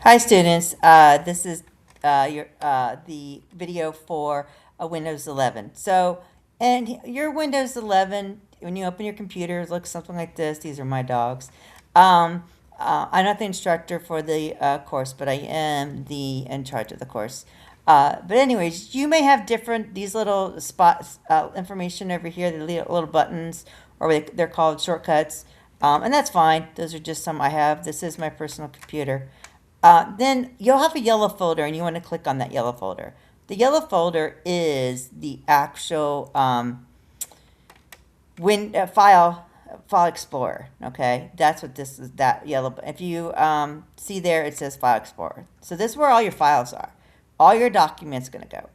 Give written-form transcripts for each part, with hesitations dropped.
Hi students, this is the video for Windows 11. So, and your Windows 11, when you open your computer, it looks something like this. These are my dogs. Um, I'm not the instructor for the course, but I am in charge of the course. But anyways, you may have these little spots, information over here, the little buttons, or they're called shortcuts. And that's fine. Those are just some I have. This is my personal computer. Then you'll have a yellow folder and you want to click on that yellow folder. The yellow folder is the actual file explorer. Okay, that's what this is. That yellow. If you see there, it says file explorer. So this is where all your files are. All your documents are going to go.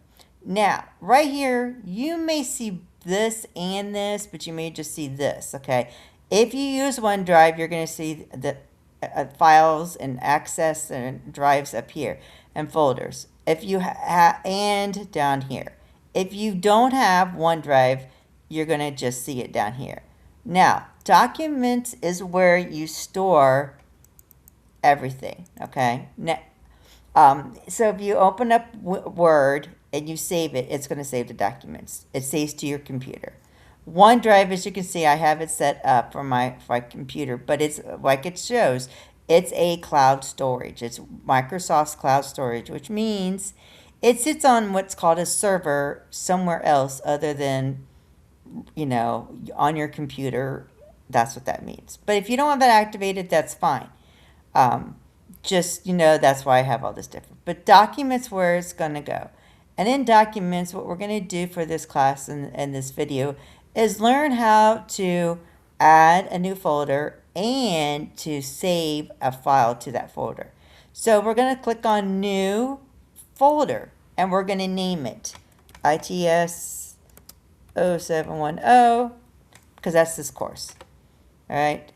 Now, right here, you may see this and this, but you may just see this. Okay, if you use OneDrive, you're going to see the files and access and drives up here and folders. If you and down here. If you don't have OneDrive, you're going to just see it down here. Now, documents is where you store everything, okay? Now, so if you open up Word and you save it, it's going to save the documents. It saves to your computer. OneDrive, as you can see, I have it set up for my computer, but it's like it shows, it's a cloud storage. It's Microsoft's cloud storage, which means it sits on what's called a server somewhere else other than, on your computer. That's what that means. But if you don't have that activated, that's fine. Um, that's why I have all this different. But documents, where it's going to go. And in documents, what we're going to do for this class and this video is learn how to add a new folder and to save a file to that folder. So we're going to click on New Folder, and we're going to name it ITS 0710, because that's this course. All right.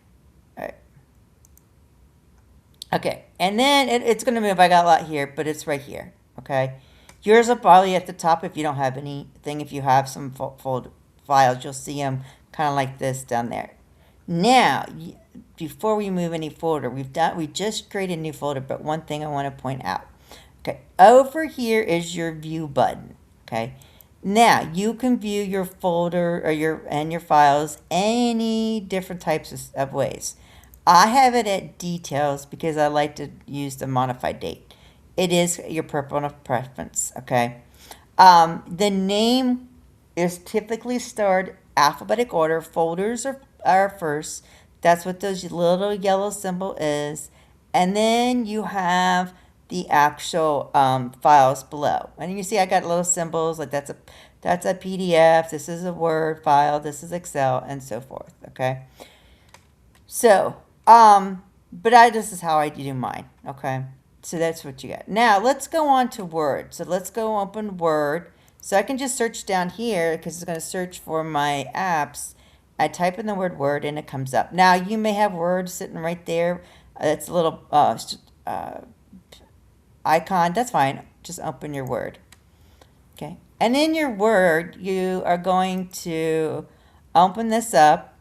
Okay, and then it's going to move. I got a lot here, but it's right here. Okay, yours will probably at the top if you don't have anything. If you have some fold files, you'll see them kind of like this down there. Now, before we move any folder, we just created a new folder, but one thing I want to point out. Okay, over here is your view button. Okay, now you can view your folder or your files any different types of ways. I have it at details because I like to use the modified date. It is your personal preference, okay? The name is typically stored alphabetic order. Folders are first. That's what those little yellow symbol is. And then you have the actual files below. And you see I got little symbols like that's a PDF, this is a Word file, this is Excel, and so forth, okay? So, this is how I do mine, okay? So that's what you got. Now, let's go on to Word. So let's go open Word. So I can just search down here because it's going to search for my apps. I type in the word Word and it comes up. Now, you may have Word sitting right there. It's a little icon. That's fine. Just open your Word. Okay. And in your Word, you are going to open this up.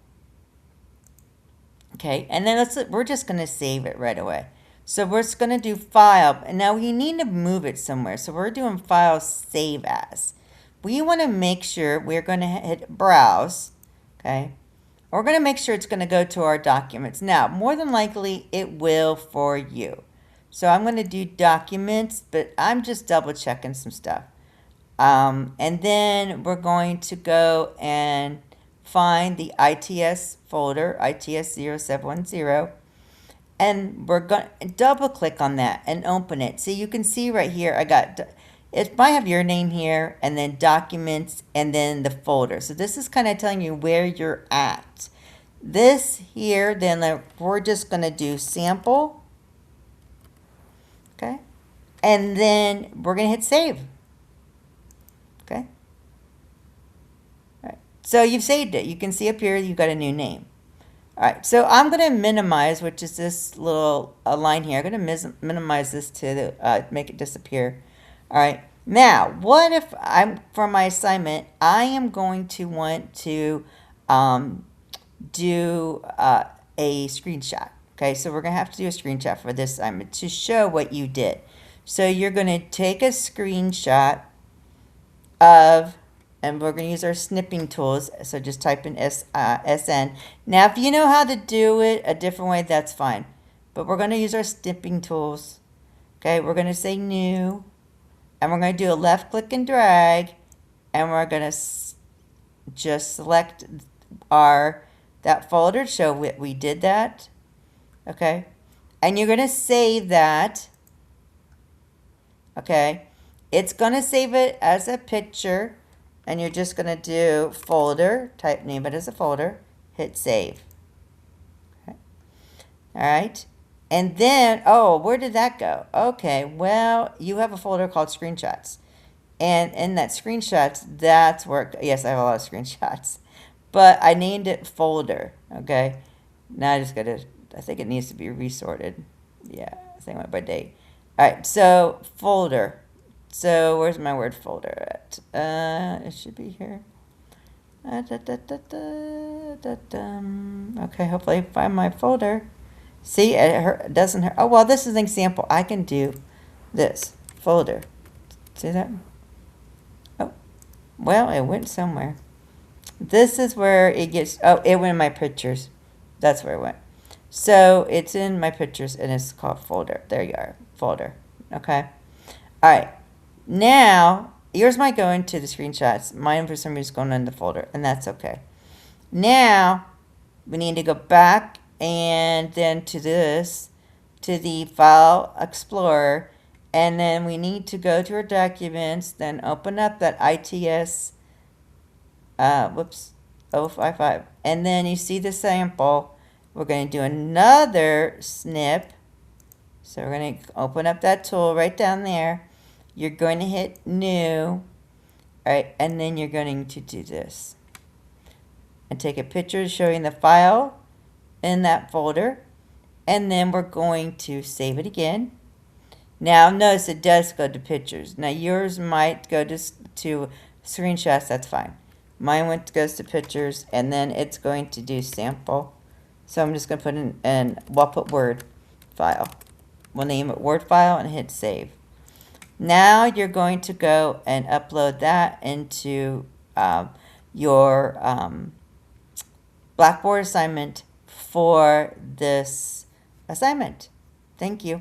Okay, and then we're just going to save it right away. So we're just going to do File, and now we need to move it somewhere. So we're doing File, Save As. We want to make sure we're going to hit Browse, okay? We're going to make sure it's going to go to our documents. Now, more than likely, it will for you. So I'm going to do Documents, but I'm just double checking some stuff. And then we're going to go and find the ITS folder, ITS 0710, and we're going to double click on that and open it. So you can see right here, it might have your name here, and then documents, and then the folder. So this is kind of telling you where you're at. This here, then we're just going to do sample, okay? And then we're going to hit save, okay? So you've saved it. You can see up here you've got a new name. All right, so I'm going to minimize, which is this little line here. I'm going to minimize this to make it disappear. All right, now what if for my assignment, I am going to want to do a screenshot. Okay, so we're going to have to do a screenshot for this assignment to show what you did. So you're going to take a screenshot of, and we're going to use our snipping tools. So just type in SN. Now, if you know how to do it a different way, that's fine. But we're going to use our snipping tools. Okay, we're going to say new, and we're going to do a left click and drag, and we're going to just select that folder to show we did that. Okay, and you're going to save that. Okay, it's going to save it as a picture, and you're just going to do folder, name it as a folder, hit save. Okay. All right, and then, oh, where did that go? Okay, well, you have a folder called screenshots, and in that screenshots, that's where, yes, I have a lot of screenshots, but I named it folder. Okay, now I just got to, I think it needs to be resorted. Yeah, I think I went by date. All right, so folder. So where's my word folder at? It should be here. Okay, hopefully I find my folder. See, it doesn't hurt. Oh, well, this is an example. I can do this folder. See that? Oh, well, it went somewhere. This is where it gets, oh, it went in my pictures. That's where it went. So it's in my pictures, and it's called folder. There you are, folder. Okay. All right. Now, yours might go into the screenshots. Mine, for some reason, is going in the folder, and that's okay. Now, we need to go back and then to this, to the File Explorer, and then we need to go to our documents, then open up that ITS, 055, and then you see the sample. We're going to do another snip. So we're going to open up that tool right down there. You're going to hit new. All right, and then you're going to do this. And take a picture showing the file in that folder. And then we're going to save it again. Now notice it does go to pictures. Now yours might go to screenshots, that's fine. Mine goes to pictures, and then it's going to do sample. So I'm just going to put we'll put Word file. We'll name it Word file and hit save. Now you're going to go and upload that into your Blackboard assignment for this assignment. Thank you.